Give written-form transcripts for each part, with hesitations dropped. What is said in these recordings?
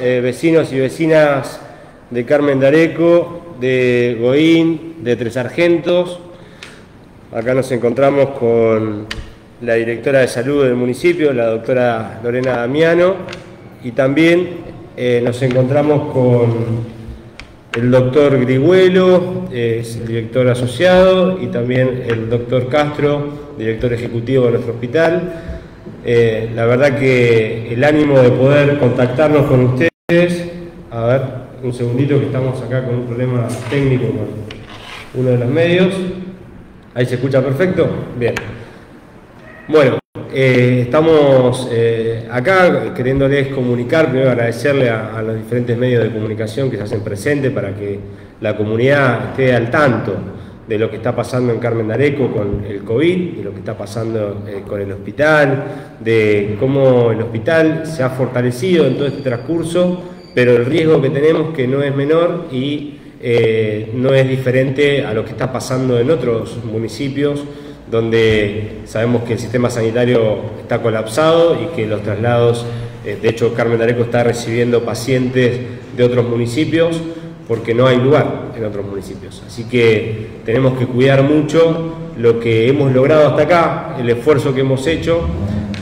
Vecinos y vecinas de Carmen de Areco, de Goín, de Tres Sargentos. Acá nos encontramos con la directora de salud del municipio, la doctora Lorena Damiano, y también nos encontramos con el doctor Grigüelo, es el director asociado, y también el doctor Castro, director ejecutivo de nuestro hospital. La verdad que el ánimo de poder contactarnos con ustedes, a ver, un segundito que estamos acá con un problema técnico con uno de los medios. ¿Ahí se escucha perfecto? Bien. Bueno, estamos acá queriéndoles comunicar, primero agradecerle a los diferentes medios de comunicación que se hacen presentes para que la comunidad esté al tanto de lo que está pasando en Carmen de Areco con el COVID, de lo que está pasando con el hospital, de cómo el hospital se ha fortalecido en todo este transcurso, pero el riesgo que tenemos que no es menor y no es diferente a lo que está pasando en otros municipios, donde sabemos que el sistema sanitario está colapsado y que los traslados, de hecho Carmen de Areco está recibiendo pacientes de otros municipios, porque no hay lugar en otros municipios. Así que tenemos que cuidar mucho lo que hemos logrado hasta acá, el esfuerzo que hemos hecho,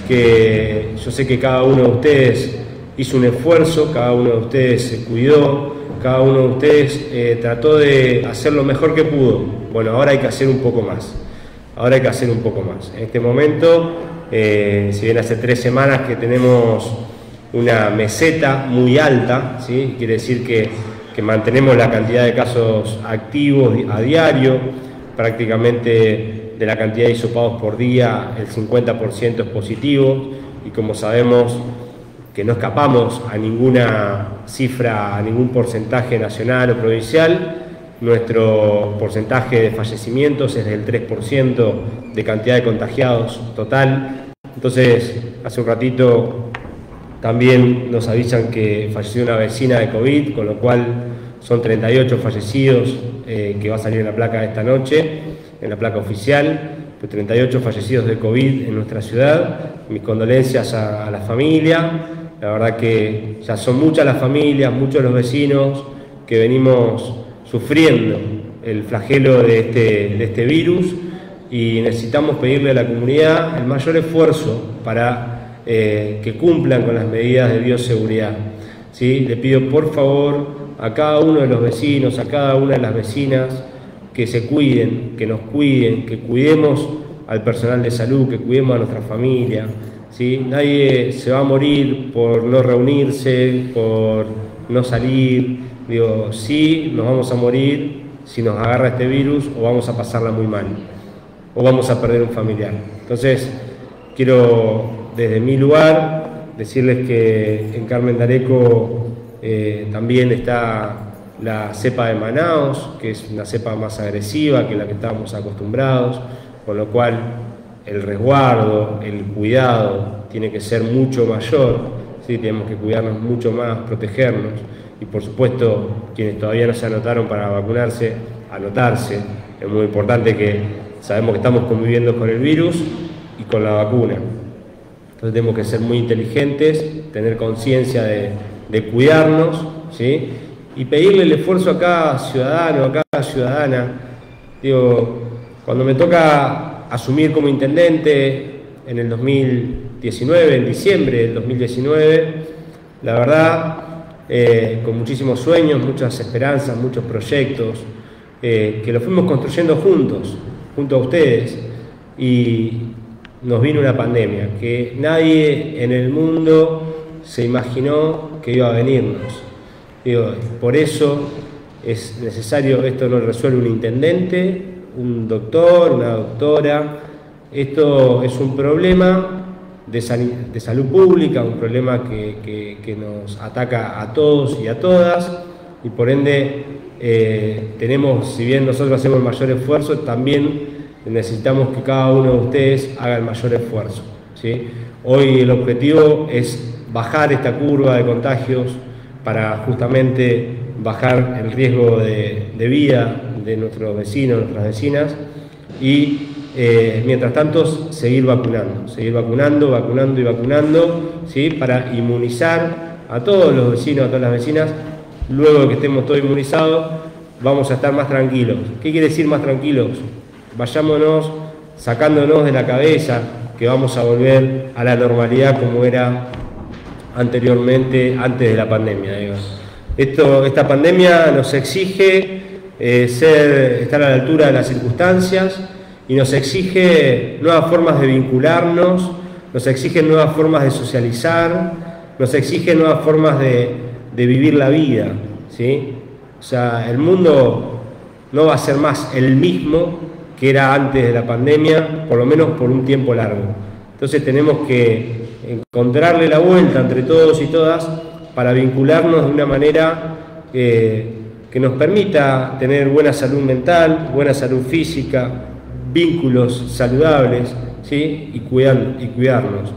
que yo sé que cada uno de ustedes hizo un esfuerzo, cada uno de ustedes se cuidó, cada uno de ustedes trató de hacer lo mejor que pudo. Bueno, ahora hay que hacer un poco más. Ahora hay que hacer un poco más. En este momento, si bien hace 3 semanas que tenemos una meseta muy alta, ¿sí? Quiere decir que mantenemos la cantidad de casos activos a diario, prácticamente de la cantidad de hisopados por día, el 50% es positivo, y como sabemos que no escapamos a ninguna cifra, a ningún porcentaje nacional o provincial, nuestro porcentaje de fallecimientos es del 3% de cantidad de contagiados total. Entonces, hace un ratito también nos avisan que falleció una vecina de COVID, con lo cual son 38 fallecidos que va a salir en la placa esta noche, en la placa oficial, pues 38 fallecidos de COVID en nuestra ciudad. Mis condolencias a la familia. La verdad que ya son muchas las familias, muchos los vecinos que venimos sufriendo el flagelo de este virus, y necesitamos pedirle a la comunidad el mayor esfuerzo para que cumplan con las medidas de bioseguridad, ¿sí? Le pido por favor a cada uno de los vecinos, a cada una de las vecinas, que se cuiden, que nos cuiden, que cuidemos al personal de salud, que cuidemos a nuestra familia, ¿sí? Nadie se va a morir por no reunirse, por no salir. Digo, sí, nos vamos a morir si nos agarra este virus, o vamos a pasarla muy mal, o vamos a perder un familiar. Entonces, quiero desde mi lugar decirles que en Carmen de Areco también está la cepa de Manaos, que es una cepa más agresiva que la que estábamos acostumbrados, con lo cual el resguardo, el cuidado tiene que ser mucho mayor, ¿sí? Tenemos que cuidarnos mucho más, protegernos, y por supuesto quienes todavía no se anotaron para vacunarse, anotarse. Es muy importante, que sabemos que estamos conviviendo con el virus y con la vacuna. Entonces tenemos que ser muy inteligentes, tener conciencia de cuidarnos, ¿sí? Y pedirle el esfuerzo a cada ciudadano, a cada ciudadana. Digo, cuando me toca asumir como intendente en el 2019, en diciembre del 2019, la verdad, con muchísimos sueños, muchas esperanzas, muchos proyectos, que los fuimos construyendo juntos, junto a ustedes, y nos vino una pandemia que nadie en el mundo se imaginó que iba a venirnos. Digo, por eso es necesario, esto no lo resuelve un intendente, un doctor, una doctora. Esto es un problema de salud pública, un problema que nos ataca a todos y a todas, y por ende tenemos, si bien nosotros hacemos el mayor esfuerzo, también necesitamos que cada uno de ustedes haga el mayor esfuerzo, ¿sí? Hoy el objetivo es bajar esta curva de contagios para justamente bajar el riesgo de vida de nuestros vecinos, nuestras vecinas, y mientras tanto seguir vacunando, ¿sí? Para inmunizar a todos los vecinos, a todas las vecinas, luego de que estemos todos inmunizados, vamos a estar más tranquilos. ¿Qué quiere decir más tranquilos? Vayámonos sacándonos de la cabeza que vamos a volver a la normalidad como era anteriormente, antes de la pandemia. Esta pandemia nos exige estar a la altura de las circunstancias y nos exige nuevas formas de vincularnos, nos exige nuevas formas de socializar, nos exige nuevas formas de vivir la vida, ¿sí? O sea, el mundo no va a ser más el mismo que era antes de la pandemia, por lo menos por un tiempo largo. Entonces tenemos que encontrarle la vuelta entre todos y todas para vincularnos de una manera que nos permita tener buena salud mental, buena salud física, vínculos saludables, ¿sí? y cuidarnos.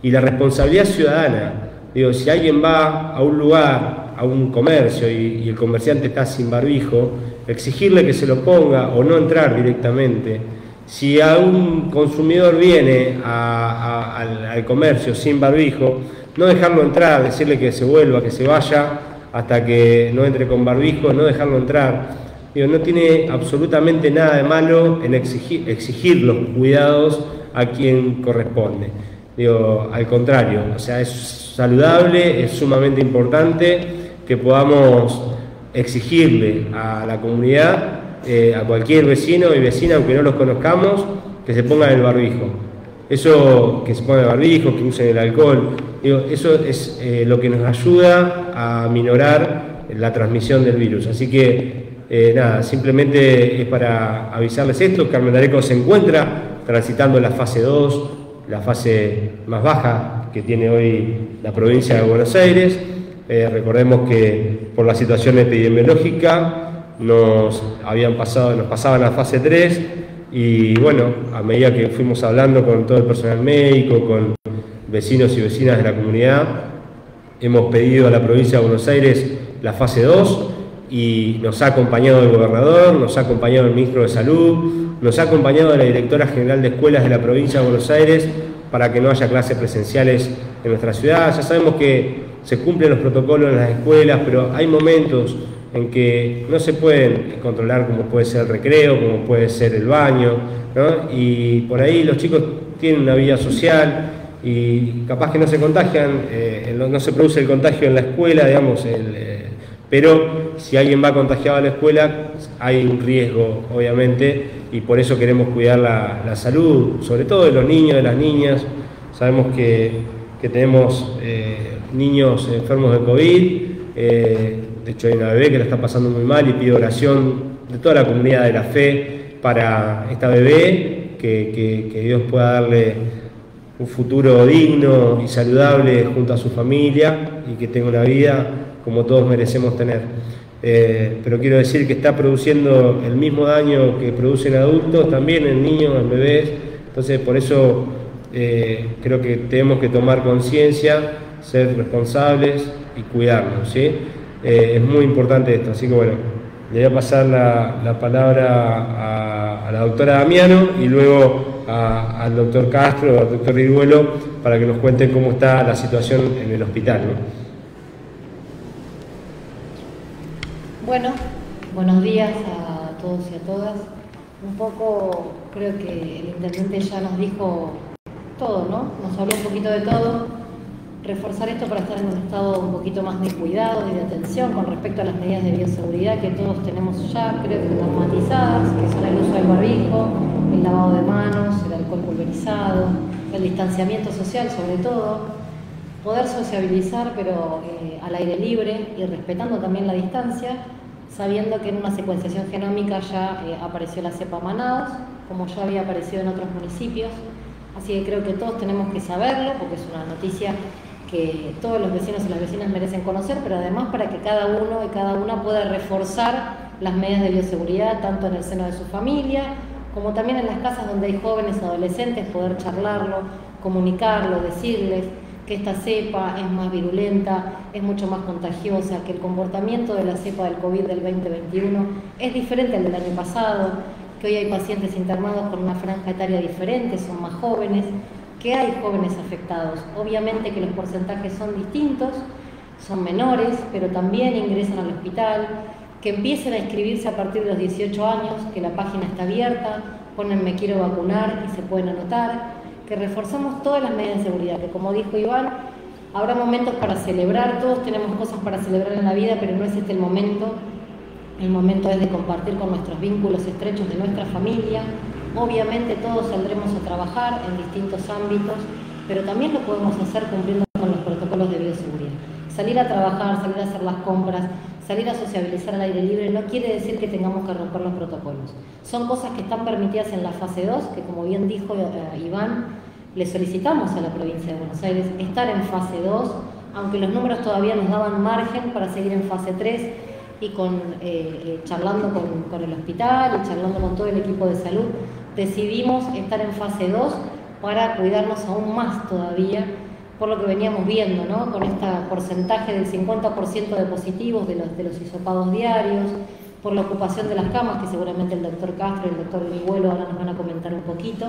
Y la responsabilidad ciudadana, digo, si alguien va a un lugar, a un comercio y el comerciante está sin barbijo, exigirle que se lo ponga o no entrar directamente. Si a un consumidor viene al comercio sin barbijo, no dejarlo entrar, decirle que se vuelva, que se vaya hasta que no entre con barbijo, no dejarlo entrar. Digo, no tiene absolutamente nada de malo en exigir los cuidados a quien corresponde. Digo, al contrario, o sea, es saludable, es sumamente importante que podamos exigirle a la comunidad, a cualquier vecino y vecina, aunque no los conozcamos, que se pongan el barbijo. Eso, que se pongan el barbijo, que usen el alcohol, digo, eso es lo que nos ayuda a minorar la transmisión del virus. Así que, nada, simplemente es para avisarles esto. Carmen de Areco se encuentra transitando la fase 2, la fase más baja que tiene hoy la provincia de Buenos Aires. Recordemos que por la situación epidemiológica nos pasaban a fase 3 y bueno, a medida que fuimos hablando con todo el personal médico, con vecinos y vecinas de la comunidad, hemos pedido a la provincia de Buenos Aires la fase 2 y nos ha acompañado el gobernador, nos ha acompañado el ministro de Salud, nos ha acompañado la directora general de escuelas de la provincia de Buenos Aires para que no haya clases presenciales en nuestra ciudad. Ya sabemos que se cumplen los protocolos en las escuelas, pero hay momentos en que no se pueden controlar, como puede ser el recreo, como puede ser el baño, ¿no? Y por ahí los chicos tienen una vida social y capaz que no se contagian, no se produce el contagio en la escuela, digamos, pero si alguien va contagiado a la escuela hay un riesgo, obviamente, y por eso queremos cuidar la salud, sobre todo de los niños, de las niñas. Sabemos que tenemos niños enfermos de COVID, de hecho hay una bebé que la está pasando muy mal y pido oración de toda la comunidad de la fe para esta bebé, que Dios pueda darle un futuro digno y saludable junto a su familia y que tenga una vida como todos merecemos tener. Pero quiero decir que está produciendo el mismo daño que producen adultos, también en niños, en bebés. Entonces por eso creo que tenemos que tomar conciencia, ser responsables y cuidarnos, ¿sí? Es muy importante esto, así que bueno, le voy a pasar la palabra a la doctora Damiano y luego al doctor Castro, al doctor Riruelo, para que nos cuenten cómo está la situación en el hospital, ¿no? Bueno, buenos días a todos y a todas. Un poco creo que el intendente ya nos dijo todo, ¿no? Nos habló un poquito de todo. Reforzar esto para estar en un estado un poquito más de cuidado y de atención con respecto a las medidas de bioseguridad que todos tenemos ya, creo que normatizadas, que son el uso del barbijo, el lavado de manos, el alcohol pulverizado, el distanciamiento social sobre todo, poder sociabilizar pero al aire libre y respetando también la distancia, sabiendo que en una secuenciación genómica ya apareció la cepa Manaos, como ya había aparecido en otros municipios, así que creo que todos tenemos que saberlo porque es una noticia que todos los vecinos y las vecinas merecen conocer, pero además para que cada uno y cada una pueda reforzar las medidas de bioseguridad tanto en el seno de su familia como también en las casas donde hay jóvenes, adolescentes, poder charlarlo, comunicarlo, decirles que esta cepa es más virulenta, es mucho más contagiosa, que el comportamiento de la cepa del COVID del 2021 es diferente al del año pasado, que hoy hay pacientes internados con una franja etaria diferente, son más jóvenes, que hay jóvenes afectados. Obviamente que los porcentajes son distintos, son menores, pero también ingresan al hospital, que empiecen a inscribirse a partir de los 18 años, que la página está abierta, ponen me quiero vacunar y se pueden anotar, que reforzamos todas las medidas de seguridad, que como dijo Iván, habrá momentos para celebrar, todos tenemos cosas para celebrar en la vida, pero no es este el momento es de compartir con nuestros vínculos estrechos de nuestra familia. Obviamente todos saldremos a trabajar en distintos ámbitos, pero también lo podemos hacer cumpliendo con los protocolos de bioseguridad. Salir a trabajar, salir a hacer las compras, salir a sociabilizar al aire libre no quiere decir que tengamos que romper los protocolos. Son cosas que están permitidas en la fase 2, que como bien dijo Iván, le solicitamos a la provincia de Buenos Aires estar en fase 2, aunque los números todavía nos daban margen para seguir en fase 3 y charlando con el hospital y charlando con todo el equipo de salud, decidimos estar en fase 2 para cuidarnos aún más todavía, por lo que veníamos viendo, ¿no? Con este porcentaje del 50% de positivos de los hisopados diarios, por la ocupación de las camas, que seguramente el doctor Castro y el doctor Vihuelo ahora nos van a comentar un poquito.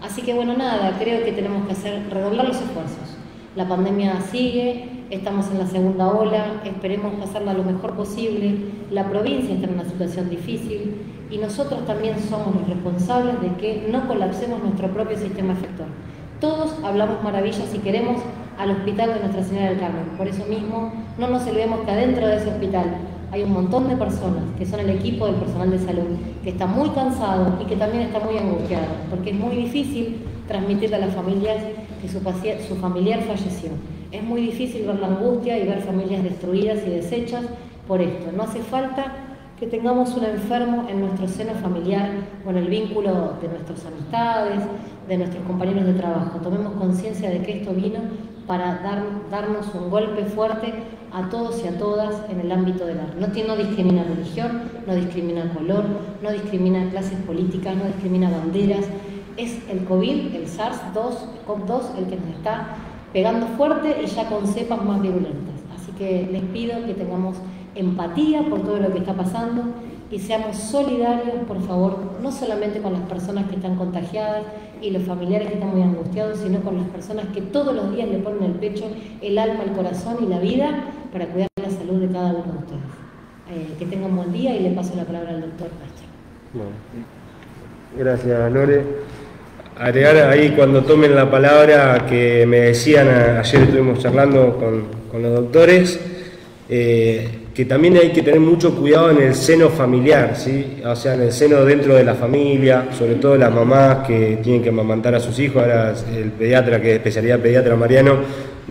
Así que bueno, nada, creo que tenemos que redoblar los esfuerzos. La pandemia sigue, estamos en la segunda ola, esperemos pasarla lo mejor posible. La provincia está en una situación difícil y nosotros también somos los responsables de que no colapsemos nuestro propio sistema efector. Todos hablamos maravillas y queremos al hospital de Nuestra Señora del Carmen. Por eso mismo, no nos olvidemos que adentro de ese hospital hay un montón de personas que son el equipo del personal de salud, que está muy cansado y que también está muy angustiado, porque es muy difícil transmitirle a las familias que su familiar falleció. Es muy difícil ver la angustia y ver familias destruidas y deshechas por esto. No hace falta que tengamos un enfermo en nuestro seno familiar, con el vínculo de nuestras amistades, de nuestros compañeros de trabajo. Tomemos conciencia de que esto vino para darnos un golpe fuerte a todos y a todas en el ámbito del arte. No discrimina religión, no discrimina color, no discrimina clases políticas, no discrimina banderas. Es el COVID, el SARS-CoV-2, el que nos está pegando fuerte y ya con cepas más virulentas. Así que les pido que tengamos empatía por todo lo que está pasando y seamos solidarios, por favor, no solamente con las personas que están contagiadas y los familiares que están muy angustiados, sino con las personas que todos los días le ponen el pecho, el alma, el corazón y la vida para cuidar la salud de cada uno de ustedes. Que tengan un buen día y le paso la palabra al doctor Castro. Bueno, gracias, Lore. Agregar ahí cuando tomen la palabra que me decían, ayer estuvimos charlando con los doctores, que también hay que tener mucho cuidado en el seno familiar, ¿sí? O sea, en el seno dentro de la familia, sobre todo las mamás que tienen que amamantar a sus hijos. Ahora el pediatra, que es especialidad pediatra Mariano,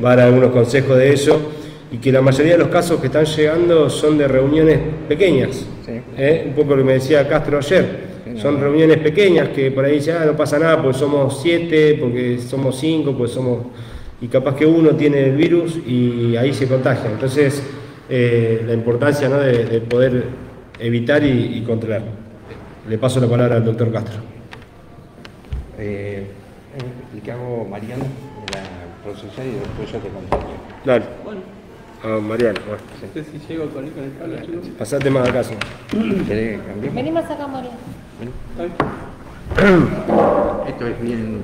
va a dar algunos consejos de eso, y que la mayoría de los casos que están llegando son de reuniones pequeñas, sí. Un poco lo que me decía Castro ayer, son reuniones pequeñas que por ahí ya no pasa nada porque somos 7, porque somos 5, pues y capaz que uno tiene el virus y ahí se contagia. Entonces, la importancia, ¿no?, de poder evitar y controlar. Le paso la palabra al doctor Castro. El que hago Mariano de la procesal y después yo te contacto. Dale. Bueno. Mariano, bueno. Sí. Si llego con el cable, chicos. Pasate más acá. ¿Querés que cambiemos? Vení más acá, Mariano. Esto es bien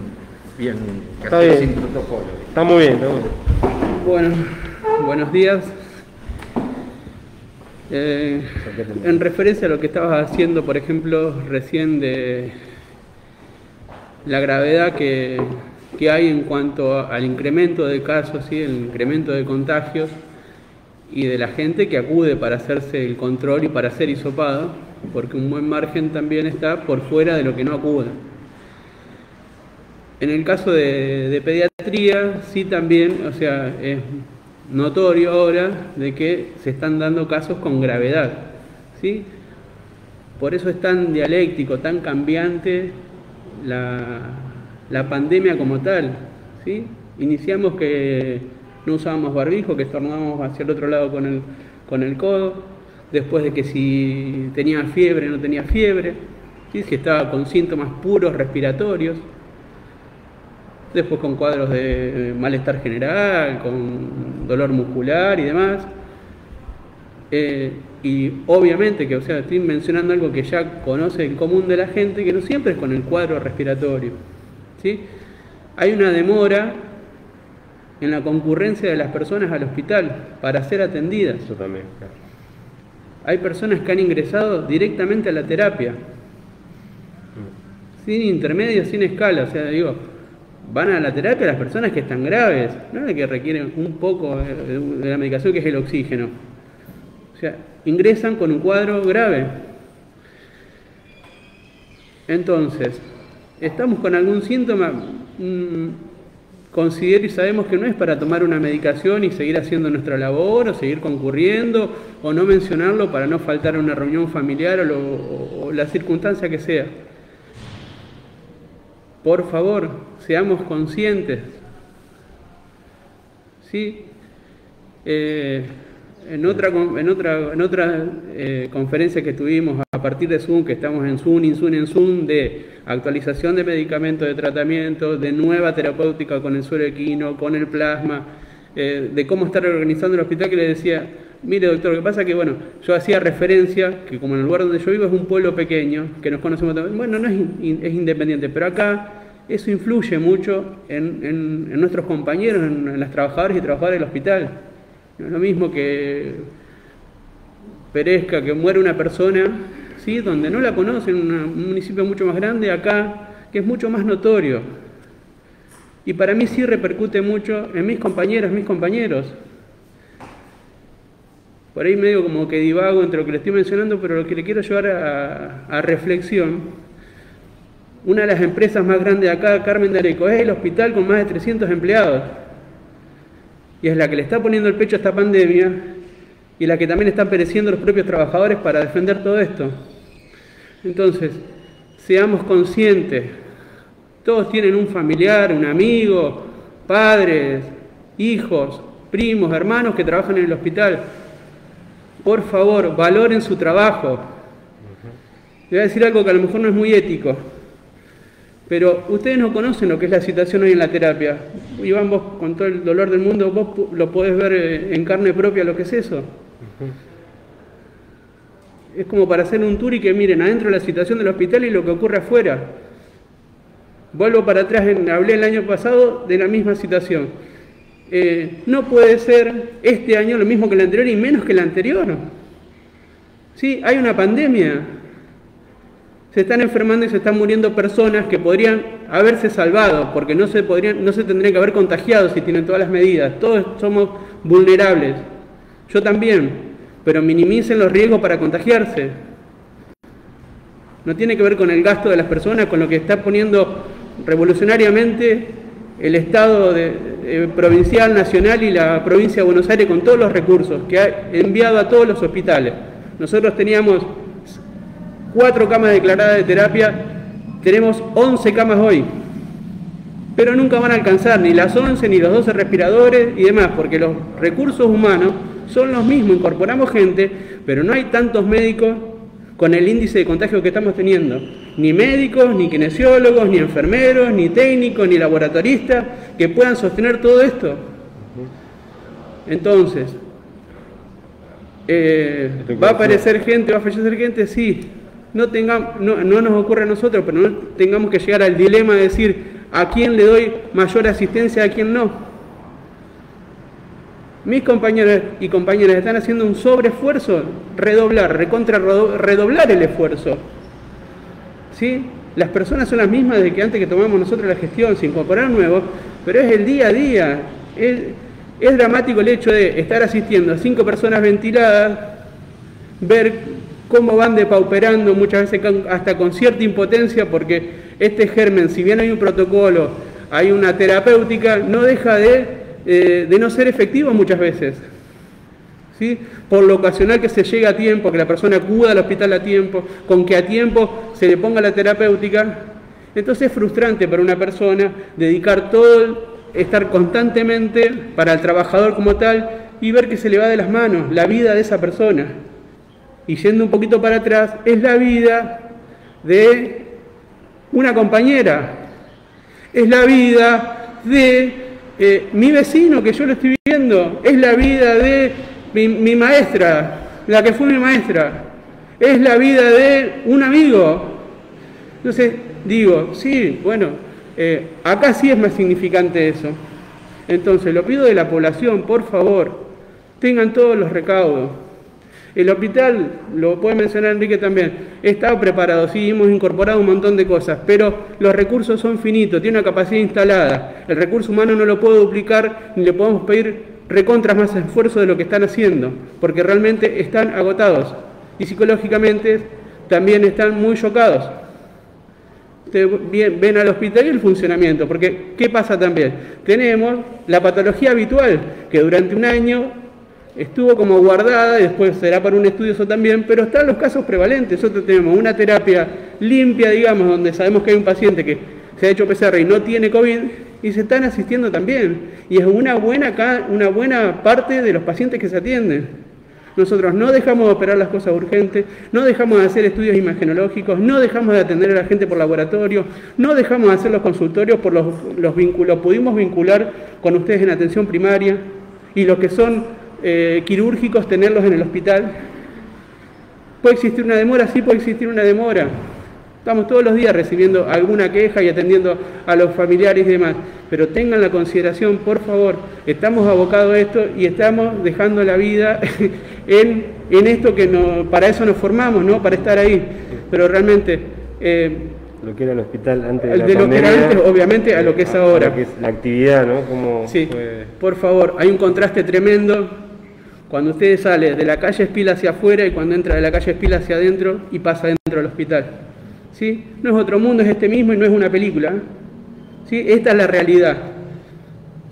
está bien. Sin protocolo. Está muy bien, está muy bien. Bueno, buenos días. En referencia a lo que estabas haciendo, por ejemplo, recién de la gravedad que hay en cuanto al incremento de casos, ¿sí?, el incremento de contagios y de la gente que acude para hacerse el control y para ser hisopado, porque un buen margen también está por fuera de lo que no acude. En el caso de pediatría, sí también, o sea, es notorio ahora de que se están dando casos con gravedad, ¿sí? Por eso es tan dialéctico, tan cambiante la pandemia como tal, ¿sí? Iniciamos que no usábamos barbijo, que estornudábamos hacia el otro lado con el codo, después de que si tenía fiebre, no tenía fiebre, ¿sí?, si estaba con síntomas puros respiratorios, después con cuadros de malestar general, con dolor muscular y demás. Y obviamente que, o sea, estoy mencionando algo que ya conoce el común de la gente, que no siempre es con el cuadro respiratorio, ¿sí? Hay una demora en la concurrencia de las personas al hospital para ser atendidas. Eso también, claro. Hay personas que han ingresado directamente a la terapia, sin intermedio, sin escala. O sea, digo, van a la terapia las personas que están graves, no las que requieren un poco de la medicación, que es el oxígeno. O sea, ingresan con un cuadro grave. Entonces, estamos con algún síntoma, considero y sabemos que no es para tomar una medicación y seguir haciendo nuestra labor, o seguir concurriendo, o no mencionarlo para no faltar a una reunión familiar o la circunstancia que sea. Por favor, seamos conscientes. ¿Sí? En otra conferencia que tuvimos a partir de Zoom, que estamos en Zoom, de actualización de medicamentos de tratamiento, de nueva terapéutica con el suero equino, con el plasma, de cómo estar organizando el hospital, que le decía, mire doctor, lo que pasa es que, bueno, yo hacía referencia, que como en el lugar donde yo vivo es un pueblo pequeño, que nos conocemos también, bueno, no es independiente, pero acá eso influye mucho en nuestros compañeros, en las trabajadoras y trabajadores del hospital. No es lo mismo que perezca, que muere una persona, ¿sí?, donde no la conocen, un municipio mucho más grande, acá, que es mucho más notorio. Y para mí sí repercute mucho en mis compañeras, mis compañeros. Por ahí medio como que divago entre lo que le estoy mencionando, pero lo que le quiero llevar a reflexión, una de las empresas más grandes de acá, Carmen de Areco, es el hospital con más de 300 empleados. Y es la que le está poniendo el pecho a esta pandemia y la que también están pereciendo los propios trabajadores para defender todo esto. Entonces, seamos conscientes. Todos tienen un familiar, un amigo, padres, hijos, primos, hermanos que trabajan en el hospital. Por favor, valoren su trabajo. Le voy a decir algo que a lo mejor no es muy ético, pero ustedes no conocen lo que es la situación hoy en la terapia. Iván, vos con todo el dolor del mundo, vos lo podés ver en carne propia lo que es eso. Es como para hacer un tour y que miren adentro la situación del hospital y lo que ocurre afuera. Vuelvo para atrás, hablé el año pasado de la misma situación. No puede ser este año lo mismo que el anterior y menos que el anterior. Sí, hay una pandemia. Se están enfermando y se están muriendo personas que podrían haberse salvado, porque no se tendrían que haber contagiado si tienen todas las medidas. Todos somos vulnerables. Yo también, pero minimicen los riesgos para contagiarse. No tiene que ver con el gasto de las personas, con lo que está poniendo revolucionariamente el Estado provincial, nacional y la provincia de Buenos Aires con todos los recursos que ha enviado a todos los hospitales. Nosotros teníamos 4 camas declaradas de terapia, tenemos 11 camas hoy, pero nunca van a alcanzar ni las 11 ni los 12 respiradores y demás, porque los recursos humanos son los mismos, incorporamos gente, pero no hay tantos médicos con el índice de contagio que estamos teniendo, ni médicos, ni kinesiólogos, ni enfermeros, ni técnicos, ni laboratoristas que puedan sostener todo esto. Entonces, ¿va a aparecer gente, va a fallecer gente? Sí. No nos ocurre a nosotros, pero no tengamos que llegar al dilema de decir a quién le doy mayor asistencia, a quién no. Mis compañeros y compañeras están haciendo un sobreesfuerzo, redoblar el esfuerzo. ¿Sí? Las personas son las mismas desde que antes que tomamos nosotros la gestión, sin incorporar nuevos, pero es el día a día. Es dramático el hecho de estar asistiendo a 5 personas ventiladas, ver cómo van depauperando muchas veces hasta con cierta impotencia, porque este germen, si bien hay un protocolo, hay una terapéutica, no deja de no ser efectivo muchas veces. ¿Sí? Por lo ocasional que se llega a tiempo, que la persona acuda al hospital a tiempo, con que a tiempo se le ponga la terapéutica, entonces es frustrante para una persona dedicar estar constantemente para el trabajador como tal y ver que se le va de las manos la vida de esa persona. Y yendo un poquito para atrás, es la vida de una compañera, es la vida de mi vecino que yo lo estoy viendo, es la vida de mi maestra, la que fue mi maestra, es la vida de un amigo. Entonces digo, sí, bueno, acá sí es más significante eso. Entonces, lo pido de la población, por favor, tengan todos los recaudos. El hospital, lo puede mencionar Enrique también, está preparado, sí, hemos incorporado un montón de cosas, pero los recursos son finitos, tiene una capacidad instalada. El recurso humano no lo puedo duplicar, ni le podemos pedir recontras más esfuerzo de lo que están haciendo, porque realmente están agotados y psicológicamente también están muy chocados. Ustedes ven al hospital y el funcionamiento, porque ¿qué pasa también? Tenemos la patología habitual, que durante un año estuvo como guardada, y después será para un estudio eso también, pero están los casos prevalentes. Nosotros tenemos una terapia limpia, digamos, donde sabemos que hay un paciente que se ha hecho PCR y no tiene COVID, y se están asistiendo también. Y es una buena parte de los pacientes que se atienden. Nosotros no dejamos de operar las cosas urgentes, no dejamos de hacer estudios imagenológicos, no dejamos de atender a la gente por laboratorio, no dejamos de hacer los consultorios por los vínculos. Pudimos vincular con ustedes en atención primaria, y los que son quirúrgicos, tenerlos en el hospital. ¿Puede existir una demora? Sí, puede existir una demora. Estamos todos los días recibiendo alguna queja y atendiendo a los familiares y demás. Pero tengan la consideración, por favor, estamos abocados a esto y estamos dejando la vida en esto que para eso nos formamos, ¿no? Para estar ahí. Pero realmente... lo que era el hospital antes de la pandemia, lo que era antes, obviamente, a lo que es ahora. Lo que es la actividad, ¿no? Como sí, por favor, hay un contraste tremendo cuando usted sale de la calle Espila hacia afuera y cuando entra de la calle Espila hacia adentro y pasa dentro del hospital. ¿Sí? No es otro mundo, es este mismo y no es una película. ¿Sí? Esta es la realidad.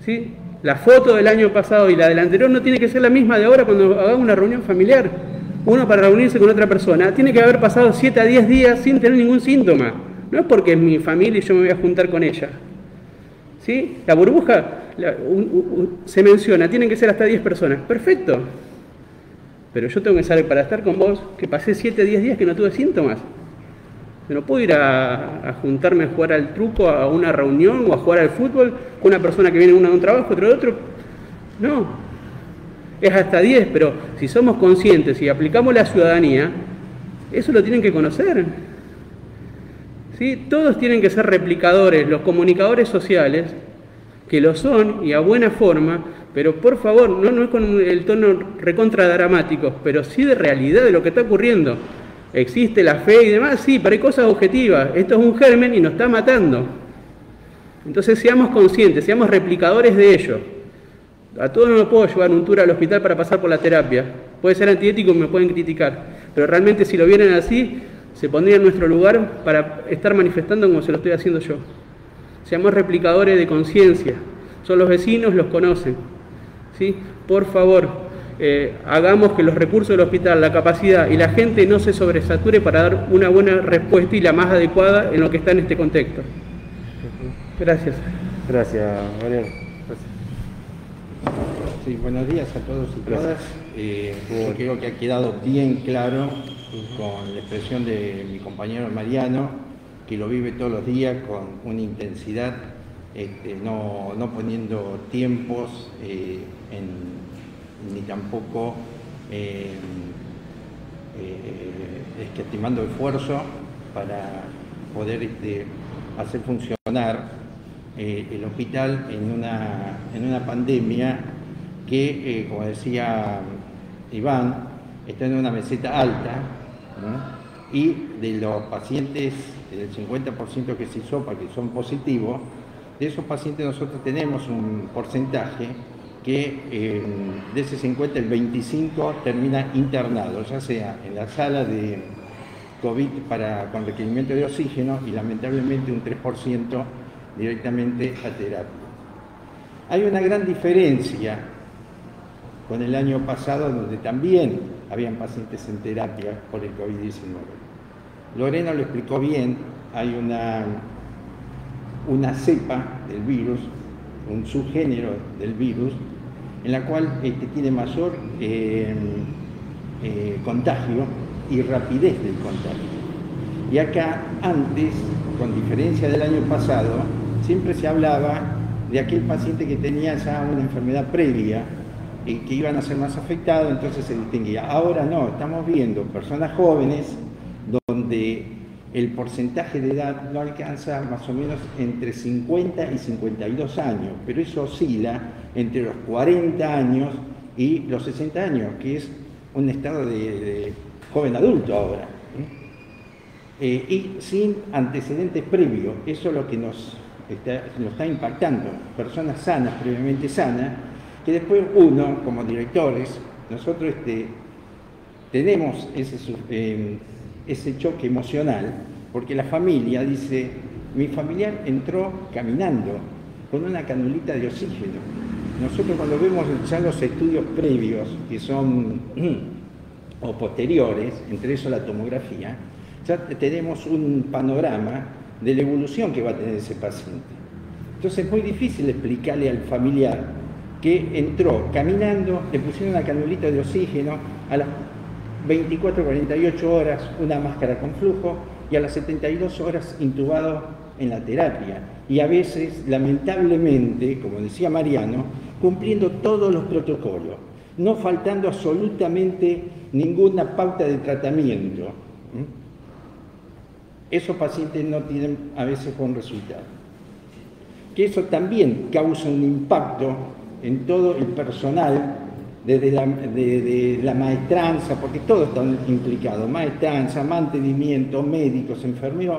¿Sí? La foto del año pasado y la del anterior no tiene que ser la misma de ahora cuando haga una reunión familiar. Uno para reunirse con otra persona tiene que haber pasado 7 a 10 días sin tener ningún síntoma. No es porque es mi familia y yo me voy a juntar con ella. ¿Sí? La burbuja se menciona, tienen que ser hasta 10 personas. Perfecto. Pero yo tengo que saber, para estar con vos, que pasé 7 a 10 días que no tuve síntomas. Yo no puedo ir a juntarme a jugar al truco, a una reunión o a jugar al fútbol con una persona que viene una de un trabajo, otro de otro. No. Es hasta 10, pero si somos conscientes y aplicamos la ciudadanía, eso lo tienen que conocer. ¿Sí? Todos tienen que ser replicadores, los comunicadores sociales, que lo son y a buena forma, pero por favor, no es con el tono recontra dramático, pero sí de realidad de lo que está ocurriendo. Existe la fe y demás, sí, pero hay cosas objetivas. Esto es un germen y nos está matando. Entonces seamos conscientes, seamos replicadores de ello. A todos no me puedo llevar un tour al hospital para pasar por la terapia. Puede ser antiético y me pueden criticar, pero realmente si lo vieran así, se pondría en nuestro lugar para estar manifestando como se lo estoy haciendo yo. Seamos replicadores de conciencia. Son los vecinos, los conocen. ¿Sí? Por favor, hagamos que los recursos del hospital, la capacidad y la gente no se sobresature para dar una buena respuesta y la más adecuada en lo que está en este contexto. Gracias. Gracias, Mariano. Gracias. Sí, buenos días a todos y todas. Yo creo que ha quedado bien claro con la expresión de mi compañero Mariano, que lo vive todos los días con una intensidad, no poniendo tiempos ni tampoco escatimando esfuerzo para poder hacer funcionar el hospital en una pandemia que, como decía Iván, está en una meseta alta, ¿no? Y de los pacientes, del 50% que se hisopa, que son positivos, de esos pacientes nosotros tenemos un porcentaje que de ese 50, el 25 termina internado, ya sea en la sala de COVID con requerimiento de oxígeno y lamentablemente un 3% directamente a terapia. Hay una gran diferencia con el año pasado, donde también habían pacientes en terapia por el COVID-19. Lorena lo explicó bien, hay una cepa del virus, un subgénero del virus, en la cual tiene mayor contagio y rapidez del contagio. Y acá antes, con diferencia del año pasado, siempre se hablaba de aquel paciente que tenía ya una enfermedad previa y que iban a ser más afectados, entonces se distinguía. Ahora no, estamos viendo personas jóvenes donde el porcentaje de edad no alcanza más o menos entre 50 y 52 años, pero eso oscila entre los 40 años y los 60 años, que es un estado de joven adulto ahora. Y sin antecedentes previos, eso es lo que nos está impactando. Personas sanas, previamente sanas, que después uno, como directores, nosotros tenemos ese choque emocional, porque la familia dice, mi familiar entró caminando con una canulita de oxígeno. Nosotros cuando vemos ya los estudios previos, que son o posteriores, entre eso la tomografía, ya tenemos un panorama de la evolución que va a tener ese paciente. Entonces es muy difícil explicarle al familiar que entró caminando, le pusieron una canulita de oxígeno, a las 24, 48 horas una máscara con flujo y a las 72 horas intubado en la terapia. Y a veces, lamentablemente, como decía Mariano, cumpliendo todos los protocolos, no faltando absolutamente ninguna pauta de tratamiento. Esos pacientes no tienen a veces buen resultado. Que eso también causa un impacto en todo el personal, desde la maestranza, porque todos están implicados, maestranza, mantenimiento, médicos, enfermeros,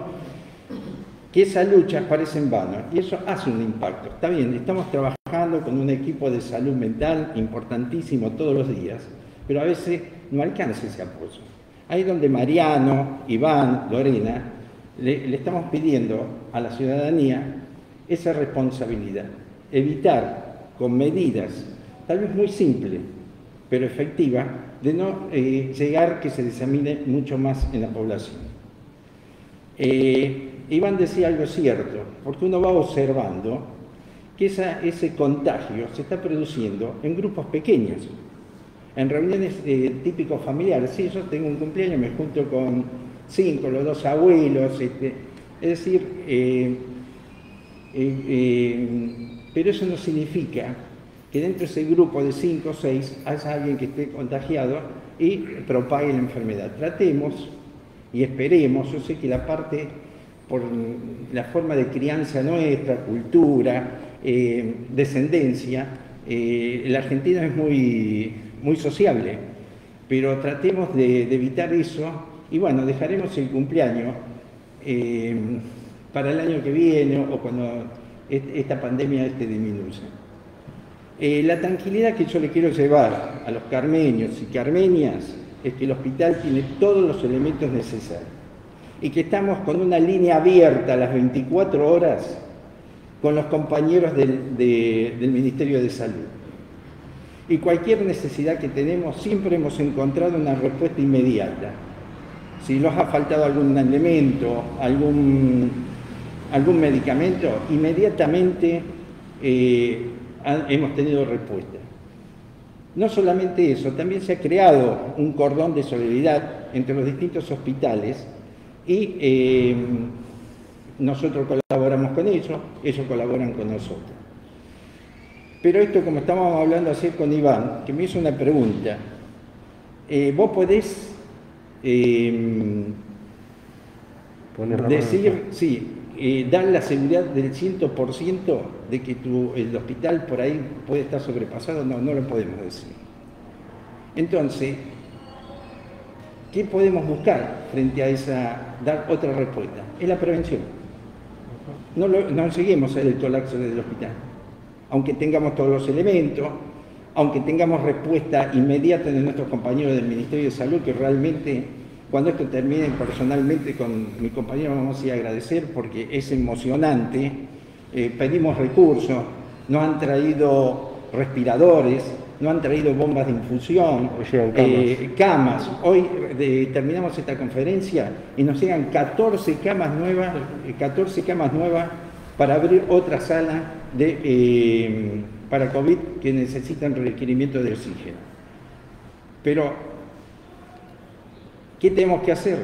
que esa lucha parece en vano, y eso hace un impacto. Está bien, estamos trabajando con un equipo de salud mental importantísimo todos los días, pero a veces no alcanza ese apoyo. Ahí es donde Mariano, Iván, Lorena, le estamos pidiendo a la ciudadanía esa responsabilidad, evitar con medidas, tal vez muy simples, pero efectivas, de no llegar que se disemine mucho más en la población. Iván decía algo cierto, porque uno va observando que ese contagio se está produciendo en grupos pequeños, en reuniones típicos familiares. Sí, yo tengo un cumpleaños, me junto con 5, los 2 abuelos, es decir, pero eso no significa que dentro de ese grupo de 5 o 6 haya alguien que esté contagiado y propague la enfermedad. Tratemos y esperemos, yo sé que la parte, por la forma de crianza nuestra, cultura, descendencia, el argentino es muy sociable, pero tratemos de evitar eso y bueno, dejaremos el cumpleaños para el año que viene o cuando esta pandemia disminuya. La tranquilidad que yo le quiero llevar a los carmeños y carmenias es que el hospital tiene todos los elementos necesarios y que estamos con una línea abierta a las 24 horas con los compañeros del Ministerio de Salud. Y cualquier necesidad que tenemos, siempre hemos encontrado una respuesta inmediata. Si nos ha faltado algún elemento, algún medicamento, inmediatamente hemos tenido respuesta. No solamente eso, también se ha creado un cordón de solidaridad entre los distintos hospitales y nosotros colaboramos con ellos colaboran con nosotros. Pero esto, como estábamos hablando ayer con Iván, que me hizo una pregunta, vos podés decir, sí, dar la seguridad del 100% de que el hospital por ahí puede estar sobrepasado, no lo podemos decir. Entonces, ¿qué podemos buscar frente a dar otra respuesta? Es la prevención. No seguimos el colapso del hospital, aunque tengamos todos los elementos, aunque tengamos respuesta inmediata de nuestros compañeros del Ministerio de Salud, que realmente, cuando esto termine, personalmente con mi compañero vamos a ir a agradecer porque es emocionante. Pedimos recursos, nos han traído respiradores, nos han traído bombas de infusión, camas. Hoy terminamos esta conferencia y nos llegan 14 camas nuevas para abrir otra sala para COVID que necesitan requerimiento de oxígeno. Pero, ¿qué tenemos que hacer?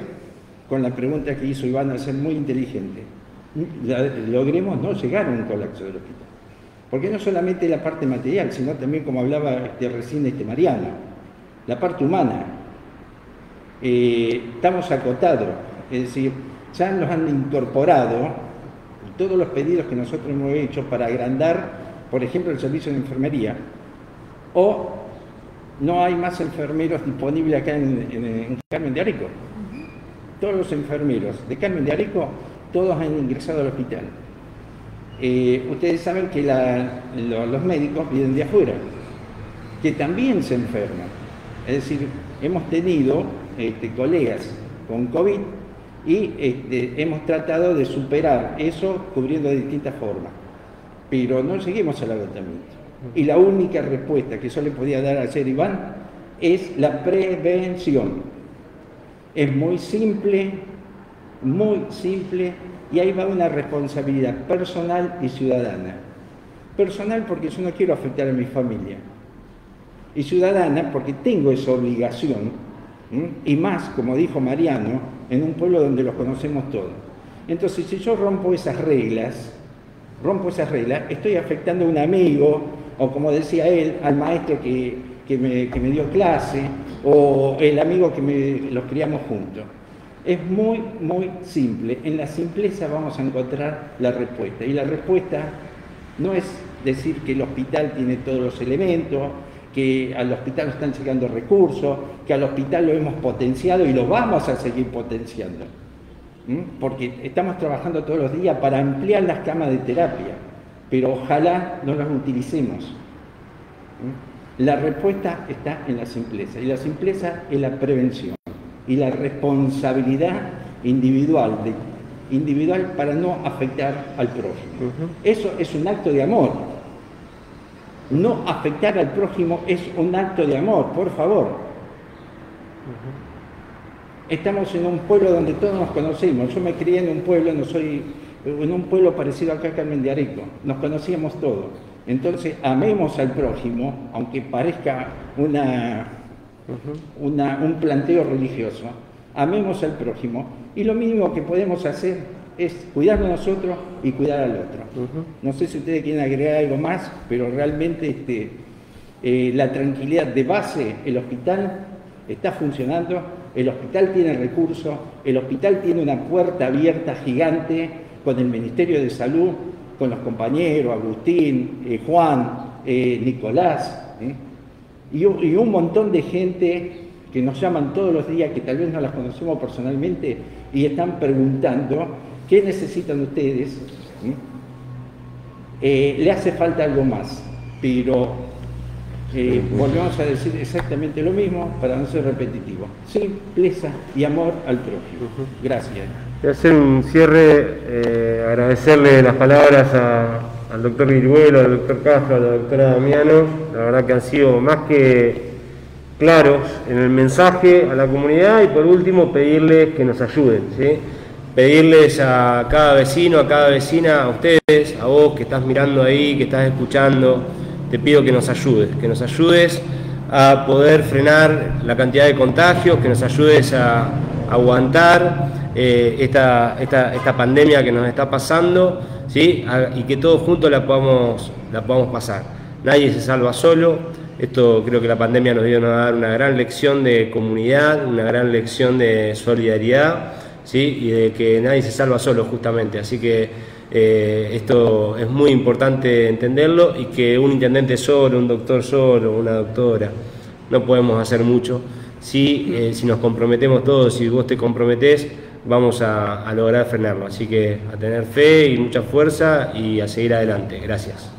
Con la pregunta que hizo Iván, a ser muy inteligente. Logremos no llegar a un colapso del hospital. Porque no solamente la parte material, sino también, como hablaba recién Mariano, la parte humana. Estamos acotados, es decir, ya los han incorporado todos los pedidos que nosotros hemos hecho para agrandar, por ejemplo, el servicio de enfermería, o no hay más enfermeros disponibles acá en Carmen de Areco. Todos los enfermeros de Carmen de Areco, todos han ingresado al hospital. Ustedes saben que los médicos vienen de afuera, que también se enferman. Es decir, hemos tenido colegas con COVID y hemos tratado de superar eso cubriendo de distintas formas, pero no seguimos al agotamiento. Y la única respuesta que yo le podía dar ayer, Iván, es la prevención. Es muy simple, y ahí va una responsabilidad personal y ciudadana. Personal porque yo no quiero afectar a mi familia, y ciudadana porque tengo esa obligación, y más, como dijo Mariano, en un pueblo donde los conocemos todos. Entonces, si yo rompo esas reglas, estoy afectando a un amigo, o como decía él, al maestro que me dio clase, o el amigo que los criamos juntos. Es muy, muy simple. En la simpleza vamos a encontrar la respuesta. Y la respuesta no es decir que el hospital tiene todos los elementos, que al hospital están llegando recursos, que al hospital lo hemos potenciado y lo vamos a seguir potenciando. Porque estamos trabajando todos los días para ampliar las camas de terapia, pero ojalá no las utilicemos. La respuesta está en la simpleza, y la simpleza es la prevención y la responsabilidad individual para no afectar al prójimo. Eso es un acto de amor. No afectar al prójimo es un acto de amor, por favor. Estamos en un pueblo donde todos nos conocemos. Yo me crié en un pueblo, en un pueblo parecido acá a Carmen de Areco. Nos conocíamos todos. Entonces, amemos al prójimo, aunque parezca un planteo religioso. Amemos al prójimo, y lo mínimo que podemos hacer es cuidarnos nosotros y cuidar al otro. No sé si ustedes quieren agregar algo más, pero realmente la tranquilidad de base, el hospital está funcionando, el hospital tiene recursos, el hospital tiene una puerta abierta gigante con el Ministerio de Salud, con los compañeros, Agustín, Juan, Nicolás, y un montón de gente que nos llaman todos los días, que tal vez no las conocemos personalmente, y están preguntando qué necesitan ustedes. Le hace falta algo más, pero volvemos a decir exactamente lo mismo para no ser repetitivo. Simpleza y amor al prójimo. Gracias. Voy a hacer un cierre, agradecerle las palabras al doctor Viruelo, al doctor Castro, a la doctora Damiano. La verdad que han sido más que claros en el mensaje a la comunidad, y por último pedirles que nos ayuden, ¿sí? Pedirles a cada vecino, a cada vecina, a ustedes, a vos que estás mirando ahí, que estás escuchando, te pido que nos ayudes a poder frenar la cantidad de contagios, que nos ayudes a aguantar esta pandemia que nos está pasando, ¿sí? Y que todos juntos la podamos pasar. Nadie se salva solo. Esto, creo que la pandemia nos dio a dar una gran lección de comunidad, una gran lección de solidaridad, ¿sí? Y de que nadie se salva solo, justamente. Así que esto es muy importante entenderlo, y que un intendente solo, un doctor solo, una doctora, no podemos hacer mucho. Si nos comprometemos todos, si vos te comprometés, vamos a lograr frenarlo. Así que a tener fe y mucha fuerza y a seguir adelante. Gracias.